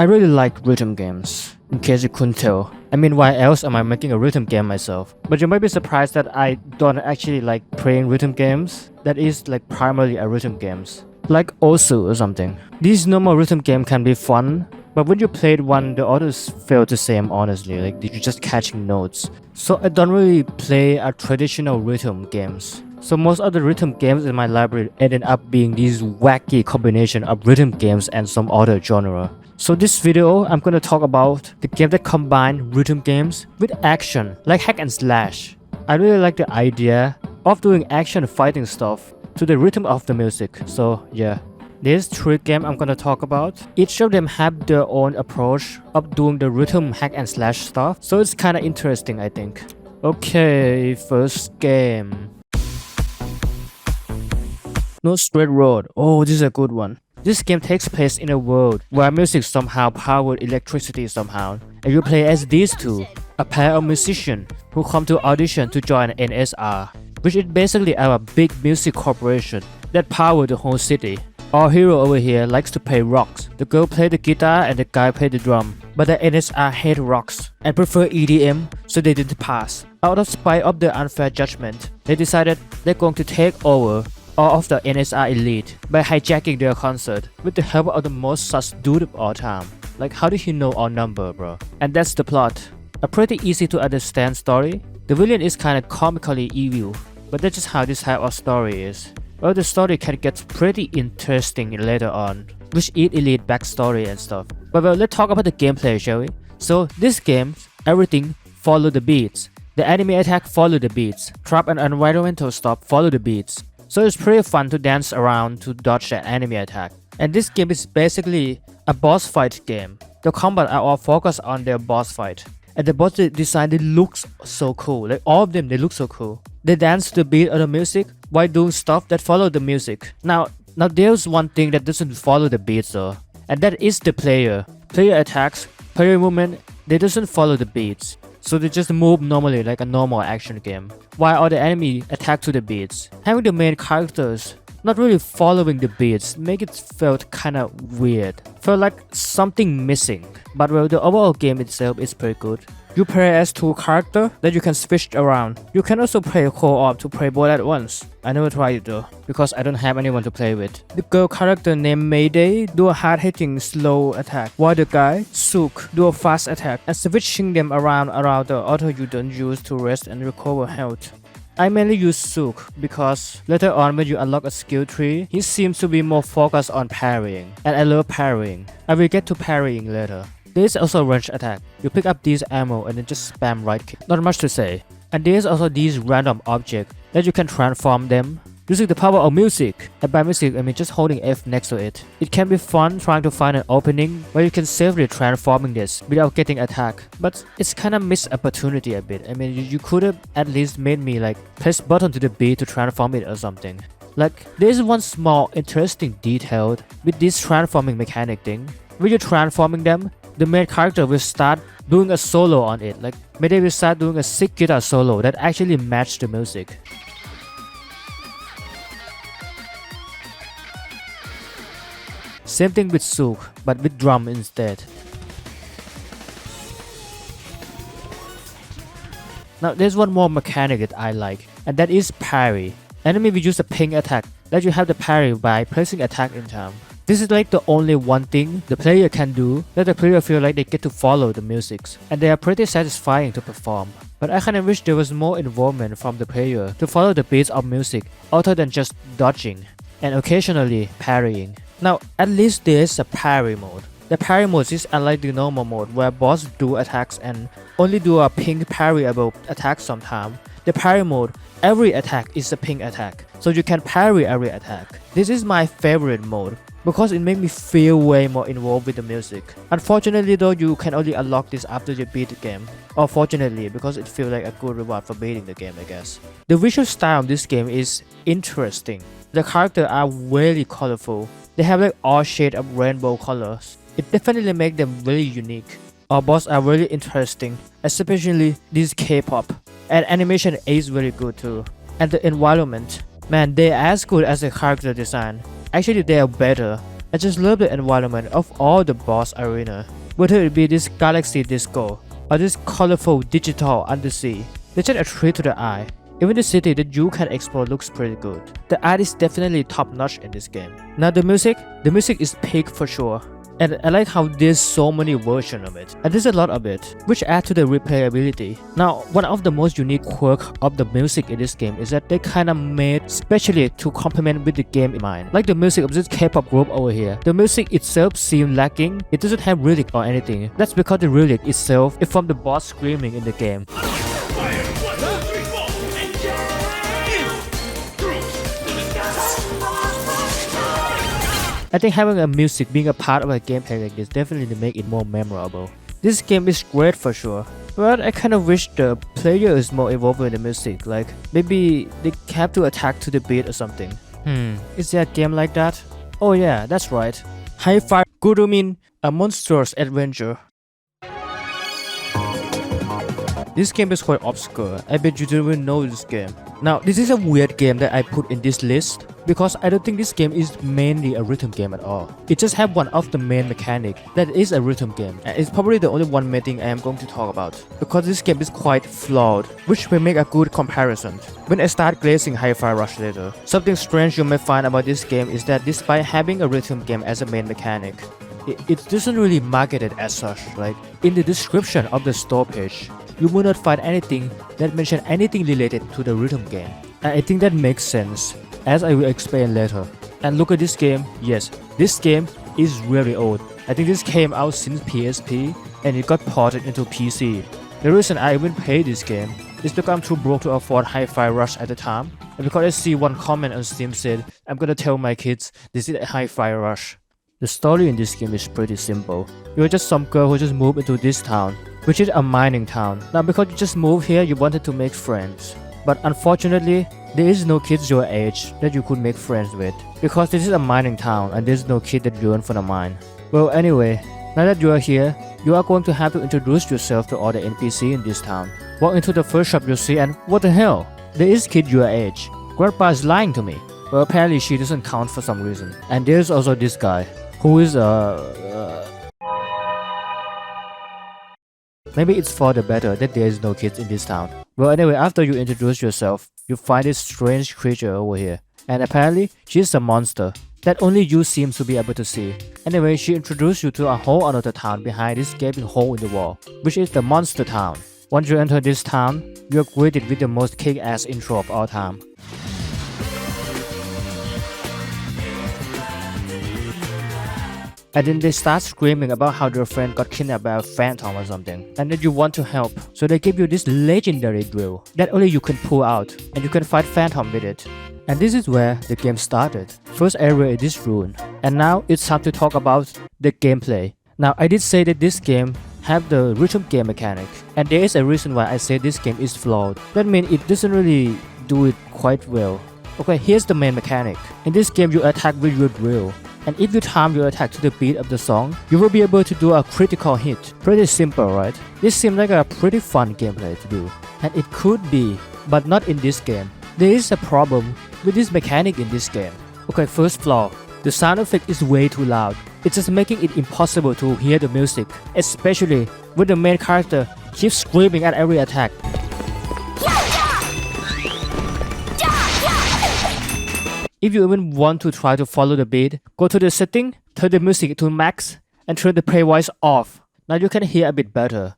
I really like rhythm games, in case you couldn't tell. I mean, why else am I making a rhythm game myself? But you might be surprised that I don't actually like playing rhythm games. That is like primarily a rhythm games. Like Osu or something. These normal rhythm game can be fun, but when you played one, the others feel the same honestly, like you're just catching notes. So I don't really play a traditional rhythm games. So most of the rhythm games in my library ended up being these wacky combination of rhythm games and some other genre. So this video, I'm gonna talk about the game that combine rhythm games with action, like hack and slash. I really like the idea of doing action fighting stuff to the rhythm of the music. So yeah, these three games I'm gonna talk about, each of them have their own approach of doing the rhythm hack and slash stuff. So it's kinda interesting, I think. Okay, first game. No Straight Road. Oh, this is a good one. This game takes place in a world where music somehow powered electricity somehow, and you play as these two, a pair of musicians who come to audition to join NSR, which is basically a big music corporation that power the whole city. Our hero over here likes to play rocks. The girl plays the guitar and the guy plays the drum. But the NSR hate rocks and prefer EDM, so they didn't pass. Out of spite of their unfair judgment, they decided they're going to take over all of the NSR elite by hijacking their concert with the help of the most sus dude of all time. Like, how did he know our number, bro? And that's the plot. A pretty easy to understand story. The villain is kinda comically evil, but that's just how this type of story is. Well, the story can get pretty interesting later on, which eat elite backstory and stuff. But well, let's talk about the gameplay, shall we? So this game, everything follow the beats. The enemy attack follow the beats. Trap and environmental stuff follow the beats. So it's pretty fun to dance around to dodge an enemy attack. And this game is basically a boss fight game. The combat are all focused on their boss fight. And the boss design, it looks so cool. Like all of them, they look so cool. They dance to the beat of the music while doing stuff that follow the music. Now there's one thing that doesn't follow the beats though. And that is the player. Player attacks, player movement, they doesn't follow the beats. So they just move normally like a normal action game, while all the enemy attack to the beats. Having the main characters not really following the beats make it felt kinda weird. Felt like something missing. But well, the overall game itself is pretty good. You play as two characters that you can switch around. You can also play co-op to play both at once. I never tried it though, because I don't have anyone to play with. The girl character named Mayday do a hard-hitting slow attack, while the guy, Sook, do a fast attack, and switching them around the auto you don't use to rest and recover health. I mainly use Sook because later on when you unlock a skill tree, he seems to be more focused on parrying, and I love parrying. I will get to parrying later. There is also range attack. You pick up these ammo and then just spam right click. Not much to say. And there is also these random objects that you can transform them using the power of music. And by music, I mean just holding F next to it. It can be fun trying to find an opening where you can safely transforming this without getting attacked. But it's kinda missed opportunity a bit. I mean, you could have at least made me like press button to the B to transform it or something. Like, there is one small interesting detail with this transforming mechanic thing. When you're transforming them, the main character will start doing a solo on it. Like, maybe they will start doing a sick guitar solo that actually match the music. Same thing with Sook, but with drum instead. Now there's one more mechanic that I like, and that is parry. Enemy will use a ping attack, let you have the parry by pressing attack in time. This is like the only one thing the player can do that the player feel like they get to follow the music, and they are pretty satisfying to perform. But I kinda wish there was more involvement from the player to follow the beats of music other than just dodging and occasionally parrying. Now at least there is a parry mode. The parry mode is unlike the normal mode where boss do attacks and only do a ping parryable attack sometimes. The parry mode, every attack is a ping attack, so you can parry every attack. This is my favorite mode because it makes me feel way more involved with the music. Unfortunately though, you can only unlock this after you beat the game. Or fortunately, because it feels like a good reward for beating the game, I guess. The visual style of this game is interesting. The characters are really colorful. They have like all shades of rainbow colors. It definitely makes them really unique. Our boss are really interesting, especially this K-pop. And animation is very good too. And the environment, man, they're as good as the character design. Actually, they are better. I just love the environment of all the boss arena. Whether it be this galaxy disco or this colorful digital undersea, they just a treat to the eye. Even the city that you can explore looks pretty good. The art is definitely top notch in this game. Now the music is peak for sure. And I like how there's so many versions of it, and there's a lot of it, which add to the replayability. Now, one of the most unique quirks of the music in this game is that they kinda made specially to complement with the game in mind. Like the music of this K-pop group over here, the music itself seems lacking. It doesn't have lyric or anything. That's because the lyric itself is from the boss screaming in the game. I think having a music being a part of a gameplay like this definitely make it more memorable. This game is great for sure, but I kind of wish the player is more involved in the music, like maybe they have to attack to the beat or something. Is there a game like that? Oh yeah, that's right. Hi-Fi Gurumin, a monstrous adventure. This game is quite obscure. I bet you don't even know this game. Now, this is a weird game that I put in this list because I don't think this game is mainly a rhythm game at all. It just has one of the main mechanics that is a rhythm game, and it's probably the only one main thing I am going to talk about because this game is quite flawed, which will make a good comparison. When I start glazing Hi-Fi Rush later, something strange you may find about this game is that despite having a rhythm game as a main mechanic, it doesn't really market it as such. Like in the description of the store page, you will not find anything that mentions anything related to the rhythm game. And I think that makes sense, as I will explain later. And look at this game. Yes, this game is really old. I think this came out since PSP and it got ported into PC. The reason I even played this game is because I'm too broke to afford Hi-Fi Rush at the time, and because I see one comment on Steam said, I'm gonna tell my kids this is a Hi-Fi Rush. The story in this game is pretty simple. You're just some girl who just moved into this town, which is a mining town. Now because you just moved here, you wanted to make friends. But unfortunately, there is no kids your age that you could make friends with, because this is a mining town and there's no kid that yearn for the mine. Well anyway, now that you are here, you are going to have to introduce yourself to all the NPC in this town. Walk into the first shop you see and what the hell? There is kid your age. Grandpa is lying to me. Well apparently she doesn't count for some reason. And there's also this guy, who is maybe it's for the better that there is no kids in this town. Well anyway, after you introduce yourself, you find this strange creature over here. And apparently, she's a monster that only you seem to be able to see. Anyway, she introduced you to a whole other town behind this gaping hole in the wall, which is the Monster Town. Once you enter this town, you are greeted with the most kick-ass intro of all time. And then they start screaming about how their friend got kidnapped by a phantom or something, and that you want to help. So they give you this legendary drill that only you can pull out, and you can fight phantom with it. And this is where the game started. First area is this ruin. And now it's time to talk about the gameplay. Now I did say that this game have the rhythm game mechanic, and there is a reason why I say this game is flawed. That means it doesn't really do it quite well. Okay, here's the main mechanic. In this game you attack with your drill. And if you time your attack to the beat of the song, you will be able to do a critical hit. Pretty simple, right? This seems like a pretty fun gameplay to do. And it could be, but not in this game. There is a problem with this mechanic in this game. Okay, first flaw. The sound effect is way too loud. It's just making it impossible to hear the music, especially when the main character keeps screaming at every attack. If you even want to try to follow the beat, go to the setting, turn the music to max, and turn the play voice off. Now you can hear a bit better.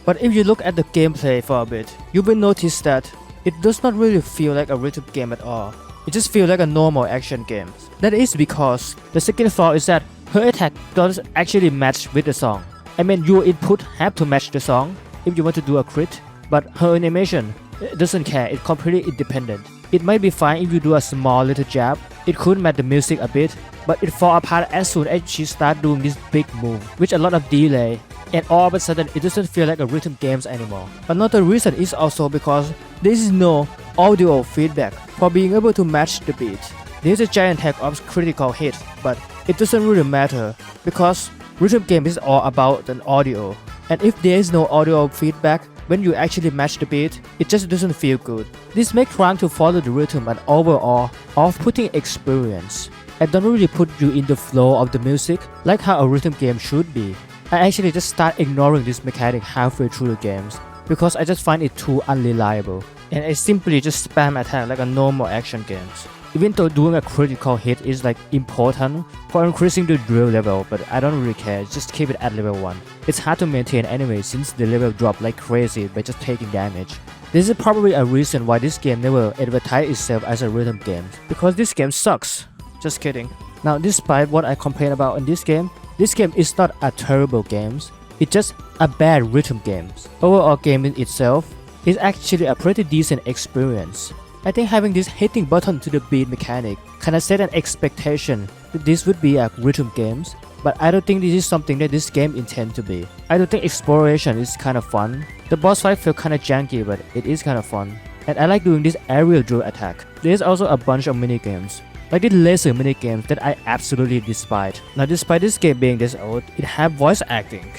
But if you look at the gameplay for a bit, you will notice that it does not really feel like a rhythm game at all. It just feels like a normal action game. That is because the second flaw is that her attack doesn't actually match with the song. I mean, your input have to match the song if you want to do a crit, but her animation doesn't care, it's completely independent. It might be fine if you do a small little jab, it could match the music a bit, but it falls apart as soon as she starts doing this big move, with a lot of delay, and all of a sudden it doesn't feel like a rhythm games anymore. Another reason is also because there is no audio feedback for being able to match the beat. There's a giant tag of critical hits, but it doesn't really matter because rhythm game is all about an audio. And if there is no audio feedback when you actually match the beat, it just doesn't feel good. This makes trying to follow the rhythm an overall off-putting experience. It don't really put you in the flow of the music like how a rhythm game should be. I actually just start ignoring this mechanic halfway through the games because I just find it too unreliable. And I simply just spam attack like a normal action games. Even though doing a critical hit is like important for increasing the drill level, but I don't really care, just keep it at level 1. It's hard to maintain anyway since the level drop like crazy by just taking damage. This is probably a reason why this game never advertised itself as a rhythm game, because this game sucks. Just kidding. Now despite what I complain about in this game is not a terrible game, it's just a bad rhythm game. Overall game in itself is actually a pretty decent experience. I think having this hitting button to the beat mechanic kinda set an expectation that this would be a rhythm game, but I don't think this is something that this game intends to be. I don't think exploration is kinda fun. The boss fight feel kinda janky, but it is kinda fun. And I like doing this aerial drill attack. There's also a bunch of mini games, like the laser mini games that I absolutely despise. Now despite this game being this old, it have voice acting.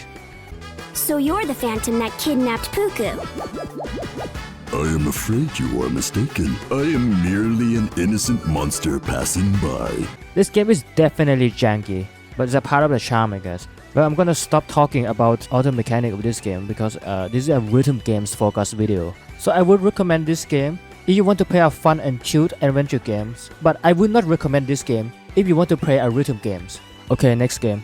So you're the phantom that kidnapped Puku. I am afraid you are mistaken. I am merely an innocent monster passing by. This game is definitely janky, but it's a part of the charm, I guess. But I'm gonna stop talking about all the mechanics of this game because this is a rhythm games focused video. So I would recommend this game if you want to play a fun and cute adventure games, but I would not recommend this game if you want to play a rhythm games. Okay, next game.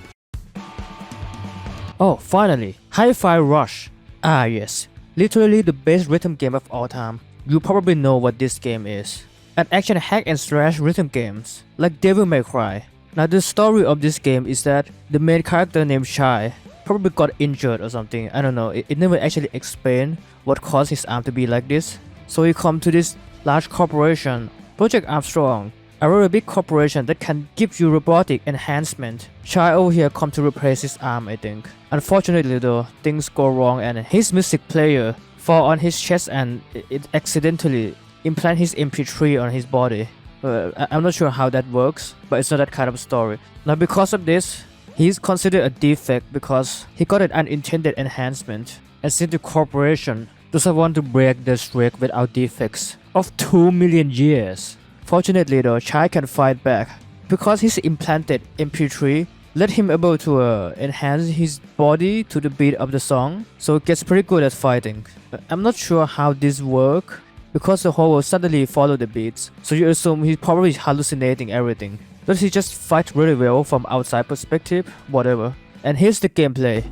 Oh, finally, Hi-Fi Rush. Ah yes, literally the best rhythm game of all time. You probably know what this game is. An action hack and slash rhythm games, like Devil May Cry. Now the story of this game is that the main character named Shai probably got injured or something, I don't know, it never actually explained what caused his arm to be like this. So he come to this large corporation, Project Armstrong, a really big corporation that can give you robotic enhancement. Shai over here come to replace his arm, I think. Unfortunately though, things go wrong and his music player fall on his chest and it accidentally implant his MP3 on his body. I'm not sure how that works, but it's not that kind of story. Now because of this, he's considered a defect because he got an unintended enhancement. And since the corporation doesn't want to break the streak without defects of 2 million years. Fortunately though, Shai can fight back because his implanted MP3 let him able to enhance his body to the beat of the song, so it gets pretty good at fighting. I'm not sure how this works because the whole will suddenly follow the beats, so you assume he's probably hallucinating everything. Does he just fight really well from outside perspective? Whatever. And here's the gameplay.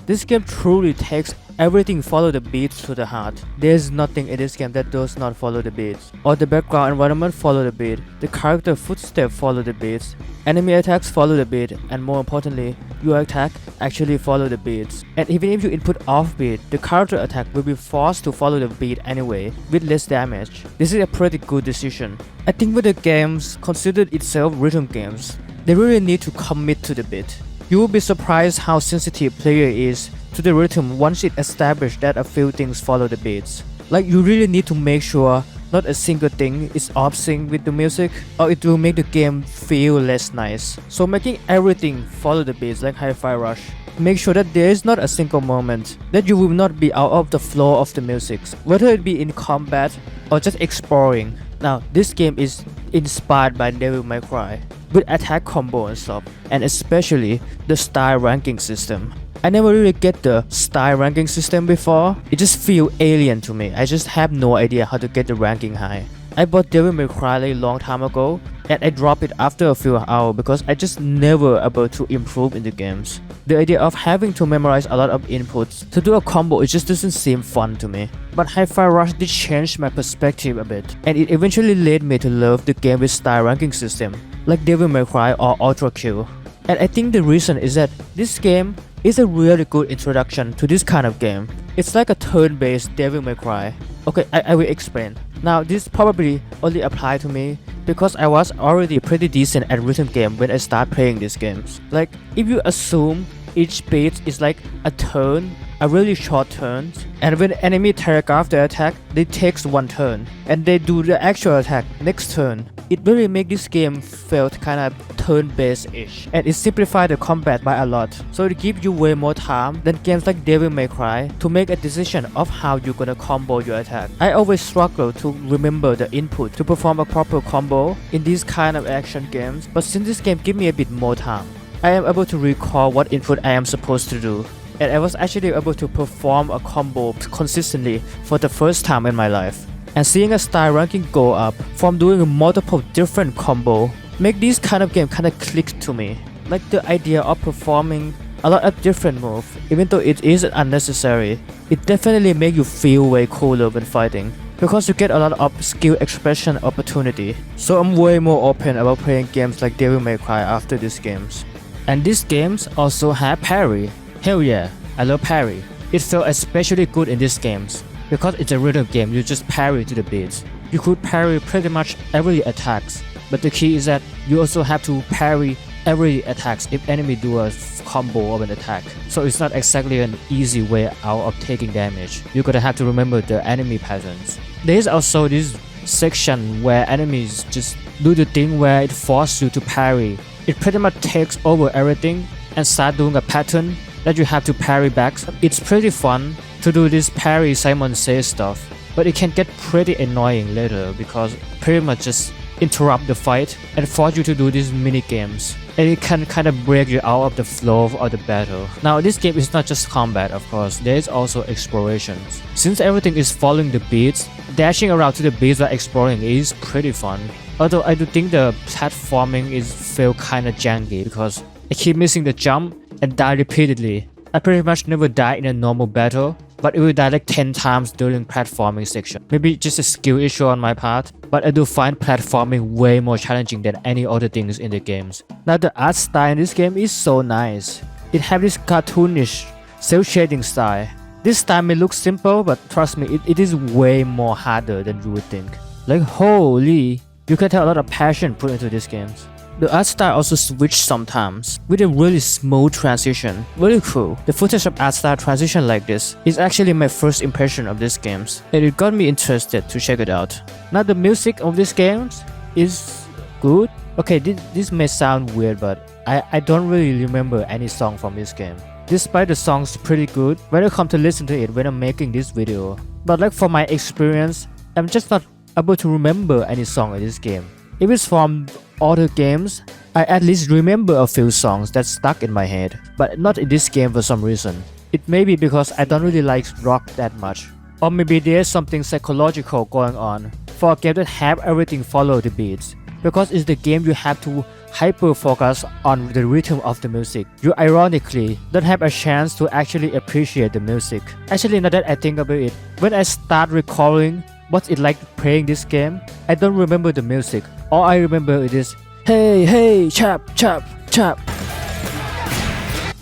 This game truly takes everything follow the beats to the heart. There's nothing in this game that does not follow the beats. Or the background environment follow the beat. The character footsteps follow the beats. Enemy attacks follow the beat. And more importantly, your attack actually follow the beats. And even if you input offbeat, the character attack will be forced to follow the beat anyway, with less damage. This is a pretty good decision. I think when the games considered itself rhythm games, they really need to commit to the beat. You will be surprised how sensitive player is to the rhythm once it established that a few things follow the beats. Like you really need to make sure not a single thing is off sync with the music, or it will make the game feel less nice. So making everything follow the beats like Hi-Fi Rush. Make sure that there is not a single moment that you will not be out of the flow of the music, whether it be in combat or just exploring. Now this game is inspired by Devil May Cry with attack combo and stuff, and especially the style ranking system. I never really get the style ranking system before. It just feels alien to me. I just have no idea how to get the ranking high. I bought Devil May Cry like a long time ago and I dropped it after a few hours because I just never able to improve in the games. The idea of having to memorize a lot of inputs to do a combo, it just doesn't seem fun to me. But Hi-Fi Rush did change my perspective a bit, and it eventually led me to love the game with style ranking system like Devil May Cry or Ultra Q. And I think the reason is that this game is a really good introduction to this kind of game. It's like a turn-based Devil May Cry. Okay, I will explain. Now this probably only applied to me because I was already pretty decent at rhythm game when I start playing these games. Like if you assume each beat is like a turn, a really short turn, and when enemy telegraph the attack, they takes one turn and they do the actual attack next turn. It really makes this game felt kind of turn-based-ish, and it simplified the combat by a lot, so it gives you way more time than games like Devil May Cry to make a decision of how you're gonna combo your attack. I always struggle to remember the input to perform a proper combo in these kind of action games, but since this game gives me a bit more time, I am able to recall what input I am supposed to do, and I was actually able to perform a combo consistently for the first time in my life. And seeing a style ranking go up from doing multiple different combo make these kind of game kinda click to me. Like the idea of performing a lot of different moves, even though it is unnecessary, it definitely make you feel way cooler when fighting, because you get a lot of skill expression opportunity. So I'm way more open about playing games like Devil May Cry after these games. And these games also have parry. Hell yeah, I love parry. It felt especially good in these games. Because it's a rhythm game, you just parry to the beats. You could parry pretty much every attacks, but the key is that you also have to parry every attacks if enemy do a combo of an attack. So it's not exactly an easy way out of taking damage. You're gonna have to remember the enemy patterns. There is also this section where enemies just do the thing where it forces you to parry. It pretty much takes over everything and start doing a pattern that you have to parry back. It's pretty fun to do this parry Simon Says stuff, but it can get pretty annoying later because pretty much just interrupt the fight and force you to do these mini games, and it can kind of break you out of the flow of the battle. Now this game is not just combat, of course, there is also exploration. Since everything is following the beats, dashing around to the beats while exploring is pretty fun. Although I do think the platforming is feel kinda janky because I keep missing the jump and die repeatedly. I pretty much never die in a normal battle, but it will die like 10 times during platforming section. Maybe just a skill issue on my part, but I do find platforming way more challenging than any other things in the games. Now the art style in this game is so nice. It has this cartoonish, cel-shading style. This style may look simple, but trust me, it is way more harder than you would think. Like holy, you can tell a lot of passion put into these games. The art style also switches sometimes with a really smooth transition. Really cool. The footage of art style transition like this is actually my first impression of these games, and it got me interested to check it out. Now the music of these games is good. Okay, this may sound weird, but I don't really remember any song from this game. Despite the song's pretty good when I come to listen to it when I'm making this video. But like for my experience, I'm just not able to remember any song in this game. If it's from other games, I at least remember a few songs that stuck in my head, but not in this game for some reason. It may be because I don't really like rock that much, or maybe there's something psychological going on for a game that have everything follow the beats. Because it's the game you have to hyper focus on the rhythm of the music. You ironically don't have a chance to actually appreciate the music. Actually, now that I think about it, when I start recalling what's it like playing this game, I don't remember the music. All I remember it is hey hey chap chap chap,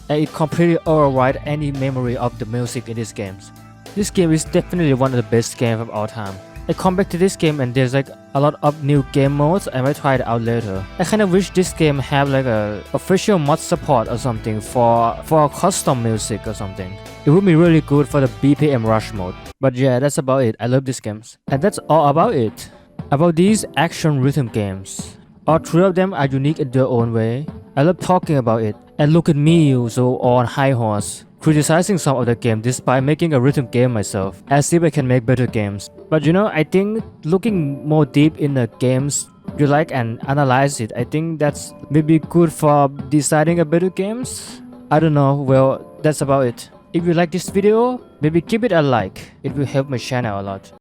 and it completely overrides any memory of the music in these games. This game is definitely one of the best games of all time. I come back to this game and there's like a lot of new game modes, and I might try it out later. I kind of wish this game have like a official mod support or something for custom music or something. It would be really good for the BPM rush mode. But yeah, that's about it. I love these games. And that's all about it. About these action rhythm games. All three of them are unique in their own way. I love talking about it. And look at me, so on high horse, criticizing some of the game despite making a rhythm game myself, as if I can make better games. But you know, I think looking more deep in the games you like and analyze it, I think that's maybe good for deciding a better games. I don't know, well, that's about it. If you like this video, maybe give it a like, it will help my channel a lot.